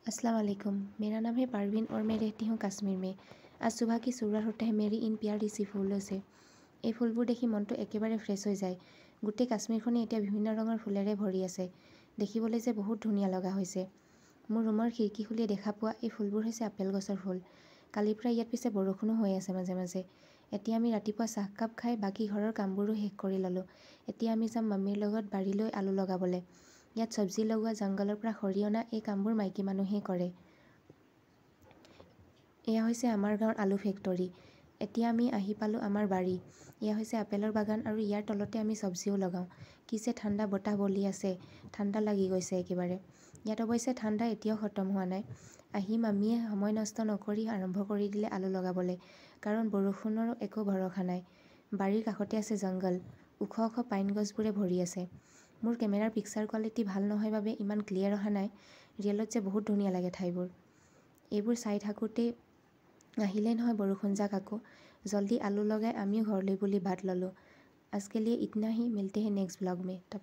अस्सलाम वालेकुम। मेरा नाम है परवीन और मैं रहती हूँ कश्मीर में। आज सुबह की शुरुआत होते हैं मेरी इन प्यारी सी ফুলবোৰ से। এই ফুলবোৰ দেখি মনটো একেবাৰে ফ্ৰেছ হৈ যায়। গোটেই কাশ্মীৰখনে এতিয়া বিভিন্ন ৰঙৰ ফুলেৰে ভৰি আছে। দেখিবলৈ যে বহুত ধুনীয়া লগা হৈছে। মোৰ ৰুমৰ খিৰিকী খুলি দেখা পোৱা এই ফুলবোৰ হৈছে আপেল গছৰ ফুল। কালিৰ পৰা ইয়াত পিছে বৰষুণো হৈ আছে মাজে মাজে। এতিয়া আমি ৰাতিপুৱা চাহকাপ খাই বাকী ঘৰৰ কামবোৰো শেষ কৰি ল'লোঁ। এতিয়া আমি যাম মামীৰ লগত বাৰীলৈ আলু লগাবলৈ। ইয়াত চব্জি লগোৱা জংঘলৰ পৰা খৰি অনা এই কামবোৰ মাইকী মানুহেই কৰে। এয়া হৈছে আমাৰ গাঁৱৰ আলু ফেক্টৰী। এতিয়া আমি আহি পালোঁ আমাৰ বাৰী। এয়া হৈছে আপেলৰ বাগান আৰু ইয়াৰ তলতে আমি চব্জিও লগাওঁ। কি যে ঠাণ্ডা বতাহ বলি আছে, ঠাণ্ডা লাগি গৈছে একেবাৰে। ইয়াত অৱশ্যে ঠাণ্ডা এতিয়াও খতম হোৱা নাই। আহি মামীয়ে সময় নষ্ট নকৰি আৰম্ভ কৰি দিলে আলু লগাবলৈ, কাৰণ বৰষুণৰো একো ভৰসা নাই। বাৰীৰ কাষতে আছে জংঘল, ওখ ওখ পাইন গছবোৰে ভৰি আছে। মোৰ কেমেৰাৰ পিকচাৰ কোৱালিটি ভাল নহয় বাবে ইমান ক্লিয়াৰ অহা নাই। ৰিয়েলত যে বহুত ধুনীয়া লাগে ঠাইবোৰ। এইবোৰ চাই থাকোঁতেই আহিলেই নহয় বৰষুণ যাক আকৌ। জল্দি আলু লগাই আমিও ঘৰলৈ বুলি বাট ল'লোঁ। आज के लिए इतना ही, मिलते हैं नेक्स्ट ब्लॉग में। तब